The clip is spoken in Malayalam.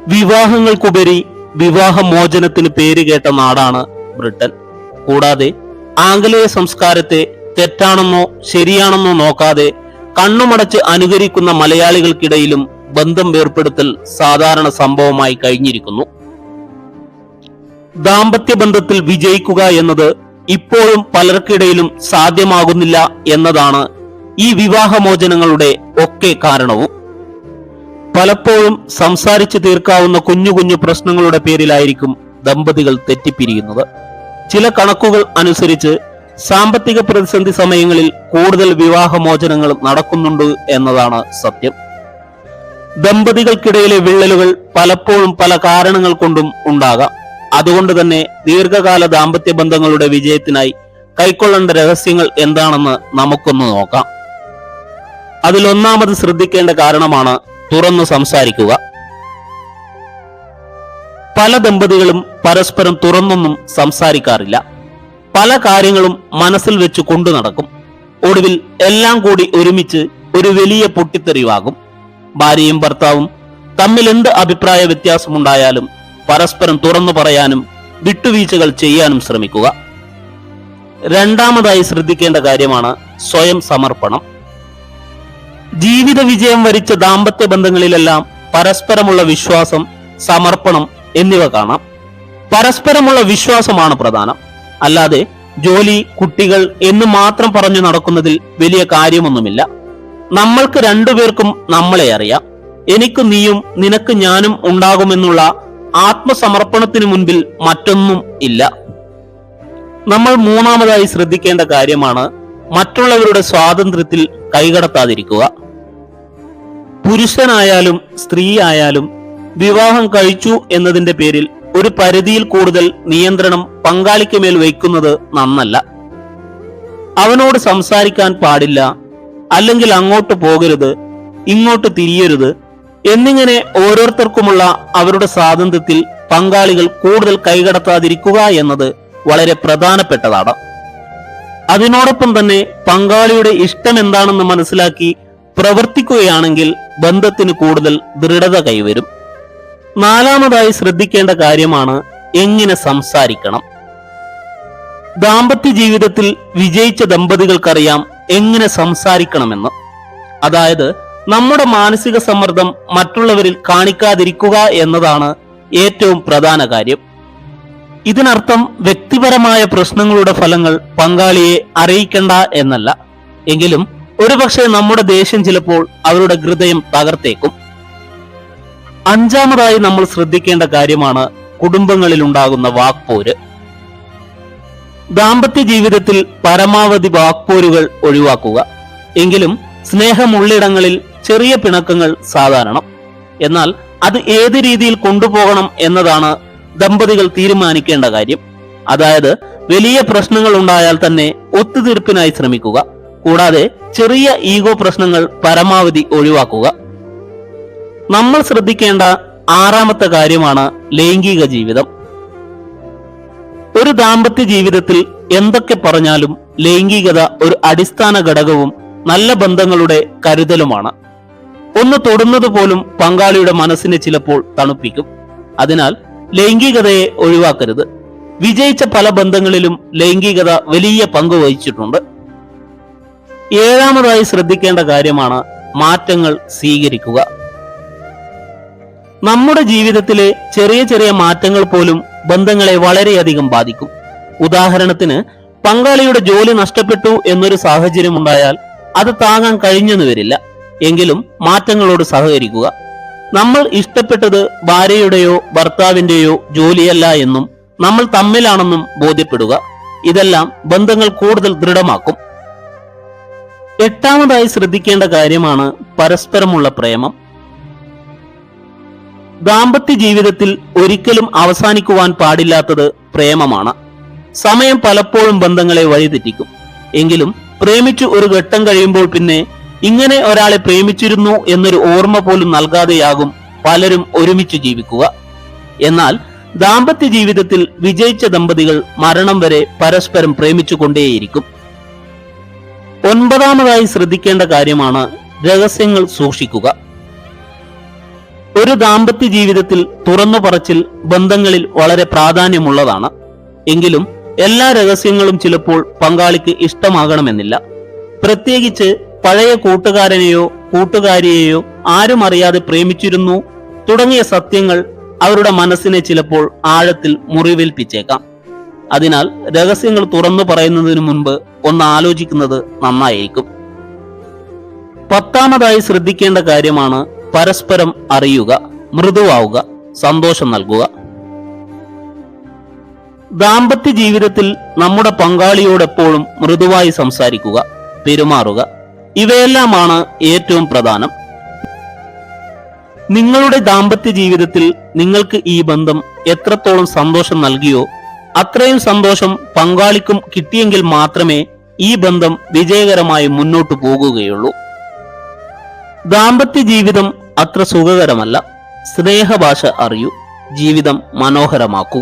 വിവാഹങ്ങൾക്കുപരി വിവാഹമോചനത്തിന് പേരുകേട്ട നാടാണ് ബ്രിട്ടൻ. കൂടാതെ ആംഗലേയ സംസ്കാരത്തെ തെറ്റാണെന്നോ ശരിയാണെന്നോ നോക്കാതെ കണ്ണുമടച്ച് അനുകരിക്കുന്ന മലയാളികൾക്കിടയിലും ബന്ധം വേർപ്പെടുത്തൽ സാധാരണ സംഭവമായി കഴിഞ്ഞിരിക്കുന്നു. ദാമ്പത്യ ബന്ധത്തിൽ വിജയിക്കുക എന്നത് ഇപ്പോഴും പലർക്കിടയിലും സാധ്യമാകുന്നില്ല എന്നതാണ് ഈ വിവാഹമോചനങ്ങളുടെ ഒക്കെ കാരണവും. പലപ്പോഴും സംസാരിച്ചു തീർക്കാവുന്ന കുഞ്ഞു കുഞ്ഞു പ്രശ്നങ്ങളുടെ പേരിലായിരിക്കും ദമ്പതികൾ തെറ്റിപ്പിരിയുന്നത്. ചില കണക്കുകൾ അനുസരിച്ച് സാമ്പത്തിക പ്രതിസന്ധി സമയങ്ങളിൽ കൂടുതൽ വിവാഹമോചനങ്ങൾ നടക്കുന്നുണ്ട് എന്നതാണ് സത്യം. ദമ്പതികൾക്കിടയിലെ വിള്ളലുകൾ പലപ്പോഴും പല കാരണങ്ങൾ കൊണ്ടും ഉണ്ടാകാം. അതുകൊണ്ട് തന്നെ ദീർഘകാല ദാമ്പത്യ ബന്ധങ്ങളുടെ വിജയത്തിനായി കൈക്കൊള്ളേണ്ട രഹസ്യങ്ങൾ എന്താണെന്ന് നമുക്കൊന്ന് നോക്കാം. അതിലൊന്നാമത് ശ്രദ്ധിക്കേണ്ട കാരണമാണ് തുറന്നു സംസാരിക്കുക. പല ദമ്പതികളും പരസ്പരം തുറന്നൊന്നും സംസാരിക്കാറില്ല. പല കാര്യങ്ങളും മനസ്സിൽ വെച്ച് കൊണ്ടു നടക്കും. ഒടുവിൽ എല്ലാം കൂടി ഒരുമിച്ച് ഒരു വലിയ പൊട്ടിത്തെറിവാകും. ഭാര്യയും ഭർത്താവും തമ്മിൽ എന്ത് അഭിപ്രായ വ്യത്യാസമുണ്ടായാലും പരസ്പരം തുറന്നു പറയാനും വിട്ടുവീഴ്ചകൾ ചെയ്യാനും ശ്രമിക്കുക. രണ്ടാമതായി ശ്രദ്ധിക്കേണ്ട കാര്യമാണ് സ്വയം സമർപ്പണം. ജീവിത വിജയം വരിച്ച ദാമ്പത്യ ബന്ധങ്ങളിലെല്ലാം പരസ്പരമുള്ള വിശ്വാസം, സമർപ്പണം എന്നിവ കാണാം. പരസ്പരമുള്ള വിശ്വാസമാണ് പ്രധാനം. അല്ലാതെ ജോലി, കുട്ടികൾ എന്ന് മാത്രം പറഞ്ഞു നടക്കുന്നതിൽ വലിയ കാര്യമൊന്നുമില്ല. നമ്മൾക്ക് രണ്ടുപേർക്കും നമ്മളെ അറിയാം. എനിക്ക് നീയും നിനക്ക് ഞാനും ഉണ്ടാകുമെന്നുള്ള ആത്മസമർപ്പണത്തിന് മുൻപിൽ മറ്റൊന്നും ഇല്ല. നമ്മൾ മൂന്നാമതായി ശ്രദ്ധിക്കേണ്ട കാര്യമാണ് മറ്റുള്ളവരുടെ സ്വാതന്ത്ര്യത്തിൽ കൈകടത്താതിരിക്കുക. പുരുഷനായാലും സ്ത്രീ ആയാലും വിവാഹം കഴിച്ചു എന്നതിന്റെ പേരിൽ ഒരു പരിധിയിൽ കൂടുതൽ നിയന്ത്രണം പങ്കാളിക്ക് മേൽ വയ്ക്കുന്നത് നന്നല്ല. അവനോട് സംസാരിക്കാൻ പാടില്ല, അല്ലെങ്കിൽ അങ്ങോട്ട് പോകരുത്, ഇങ്ങോട്ട് തിരിയരുത് എന്നിങ്ങനെ ഓരോരുത്തർക്കുമുള്ള അവരുടെ സ്വാതന്ത്ര്യത്തിൽ പങ്കാളികൾ കൂടുതൽ കൈകടത്താതിരിക്കുക എന്നത് വളരെ പ്രധാനപ്പെട്ടതാണ്. അതിനോടൊപ്പം തന്നെ പങ്കാളിയുടെ ഇഷ്ടം എന്താണെന്ന് മനസ്സിലാക്കി പ്രവർത്തിക്കുകയാണെങ്കിൽ ബന്ധത്തിന് കൂടുതൽ ദൃഢത കൈവരും. നാലാമതായി ശ്രദ്ധിക്കേണ്ട കാര്യമാണ് എങ്ങനെ സംസാരിക്കണം. ദാമ്പത്യ ജീവിതത്തിൽ വിജയിച്ച ദമ്പതികൾക്കറിയാം എങ്ങനെ സംസാരിക്കണമെന്ന്. അതായത് നമ്മുടെ മാനസിക സമ്മർദ്ദം മറ്റുള്ളവരിൽ കാണിക്കാതിരിക്കുക എന്നതാണ് ഏറ്റവും പ്രധാന കാര്യം. ഇതിനർത്ഥം വ്യക്തിപരമായ പ്രശ്നങ്ങളുടെ ഫലങ്ങൾ പങ്കാളിയെ അറിയിക്കണ്ട എന്നല്ല. എങ്കിലും ഒരുപക്ഷെ നമ്മുടെ ദേഷ്യം ചിലപ്പോൾ അവരുടെ ഹൃദയം തകർത്തേക്കും. അഞ്ചാമതായി നമ്മൾ ശ്രദ്ധിക്കേണ്ട കാര്യമാണ് കുടുംബങ്ങളിൽ ഉണ്ടാകുന്ന വാക്പോര്. ദാമ്പത്യ ജീവിതത്തിൽ പരമാവധി വാക്പോരുകൾ ഒഴിവാക്കുക. എങ്കിലും സ്നേഹമുള്ളിടങ്ങളിൽ ചെറിയ പിണക്കങ്ങൾ സാധാരണം. എന്നാൽ അത് ഏത് രീതിയിൽ കൊണ്ടുപോകണം എന്നതാണ് ദമ്പതികൾ തീരുമാനിക്കേണ്ട കാര്യം. അതായത് വലിയ പ്രശ്നങ്ങൾ ഉണ്ടായാൽ തന്നെ ഒത്തുതീർപ്പിനായി ശ്രമിക്കുക. കൂടാതെ ചെറിയ ഈഗോ പ്രശ്നങ്ങൾ പരമാവധി ഒഴിവാക്കുക. നമ്മൾ ശ്രദ്ധിക്കേണ്ട ആറാമത്തെ കാര്യമാണ് ലൈംഗിക ജീവിതം. ഒരു ദാമ്പത്യ ജീവിതത്തിൽ എന്തൊക്കെ പറഞ്ഞാലും ലൈംഗികത ഒരു അടിസ്ഥാന ഘടകവും നല്ല ബന്ധങ്ങളുടെ കരുതലുമാണ്. ഒന്ന് തൊടുന്നത് പോലും പങ്കാളിയുടെ മനസ്സിനെ ചിലപ്പോൾ തണുപ്പിക്കും. അതിനാൽ ലൈംഗികതയെ ഒഴിവാക്കരുത്. വിജയിച്ച പല ബന്ധങ്ങളിലും ലൈംഗികത വലിയ പങ്ക് വഹിച്ചിട്ടുണ്ട്. ഏഴാമതായി ശ്രദ്ധിക്കേണ്ട കാര്യമാണ് മാറ്റങ്ങൾ സ്വീകരിക്കുക. നമ്മുടെ ജീവിതത്തിലെ ചെറിയ ചെറിയ മാറ്റങ്ങൾ പോലും ബന്ധങ്ങളെ വളരെയധികം ബാധിക്കും. ഉദാഹരണത്തിന്, പങ്കാളിയുടെ ജോലി നഷ്ടപ്പെട്ടു എന്നൊരു സാഹചര്യം ഉണ്ടായാൽ അത് താങ്ങാൻ കഴിഞ്ഞെന്ന് വരില്ല. എങ്കിലും മാറ്റങ്ങളോട് സഹകരിക്കുക. നമ്മൾ ഇഷ്ടപ്പെട്ടത് ഭാര്യയുടെയോ ഭർത്താവിന്റെയോ ജോലിയല്ല എന്നും നമ്മൾ തമ്മിലാണെന്നും ബോധ്യപ്പെടുക. ഇതെല്ലാം ബന്ധങ്ങൾ കൂടുതൽ ദൃഢമാക്കും. എട്ടാമതായി ശ്രദ്ധിക്കേണ്ട കാര്യമാണ് പരസ്പരമുള്ള പ്രേമം. ദാമ്പത്യ ജീവിതത്തിൽ ഒരിക്കലും അവസാനിക്കുവാൻ പാടില്ലാത്തത് പ്രേമമാണ്. സമയം പലപ്പോഴും ബന്ധങ്ങളെ വഴിതെറ്റിക്കും. എങ്കിലും പ്രേമിച്ചു ഒരു ഘട്ടം കഴിയുമ്പോൾ പിന്നെ ഇങ്ങനെ ഒരാളെ പ്രേമിച്ചിരുന്നു എന്നൊരു ഓർമ്മ പോലും നൽകാതെയാകും പലരും ഒരുമിച്ച് ജീവിക്കുക. എന്നാൽ ദാമ്പത്യ ജീവിതത്തിൽ വിജയിച്ച ദമ്പതികൾ മരണം വരെ പരസ്പരം പ്രേമിച്ചുകൊണ്ടേയിരിക്കും. ഒൻപതാമതായി ശ്രദ്ധിക്കേണ്ട കാര്യമാണ് രഹസ്യങ്ങൾ സൂക്ഷിക്കുക. ഒരു ദാമ്പത്യ ജീവിതത്തിൽ തുറന്നു പറച്ചിൽ ബന്ധങ്ങളിൽ വളരെ പ്രാധാന്യമുള്ളതാണ്. എങ്കിലും എല്ലാ രഹസ്യങ്ങളും ചിലപ്പോൾ പങ്കാളിക്ക് ഇഷ്ടമാകണമെന്നില്ല. പ്രത്യേകിച്ച് പഴയ കൂട്ടുകാരനെയോ കൂട്ടുകാരിയെയോ ആരും അറിയാതെ പ്രേമിച്ചിരുന്നു തുടങ്ങിയ സത്യങ്ങൾ അവരുടെ മനസ്സിനെ ചിലപ്പോൾ ആഴത്തിൽ മുറിവേൽപ്പിച്ചേക്കാം. അതിനാൽ രഹസ്യങ്ങൾ തുറന്നു പറയുന്നതിനു മുൻപ് ഒന്ന് ആലോചിക്കുന്നത് നന്നായിരിക്കും. 10ാമതായി ശ്രദ്ധിക്കേണ്ട കാര്യമാണ് പരസ്പരം അറിയുക, മൃദുവാവുക, സന്തോഷം നൽകുക. ദാമ്പത്യ ജീവിതത്തിൽ നമ്മുടെ പങ്കാളിയോടെപ്പോഴും മൃദുവായി സംസാരിക്കുക, പെരുമാറുക, ഇവയെല്ലാമാണ് ഏറ്റവും പ്രധാനം. നിങ്ങളുടെ ദാമ്പത്യ ജീവിതത്തിൽ നിങ്ങൾക്ക് ഈ ബന്ധം എത്രത്തോളം സന്തോഷം നൽകിയോ അത്രയും സന്തോഷം പങ്കാളിക്കും കിട്ടിയെങ്കിൽ മാത്രമേ ഈ ബന്ധം വിജയകരമായി മുന്നോട്ടു പോകുകയുള്ളൂ. ദാമ്പത്യ ജീവിതം അത്ര സുഖകരമല്ല. സ്നേഹഭാഷ അറിയൂ, ജീവിതം മനോഹരമാക്കൂ.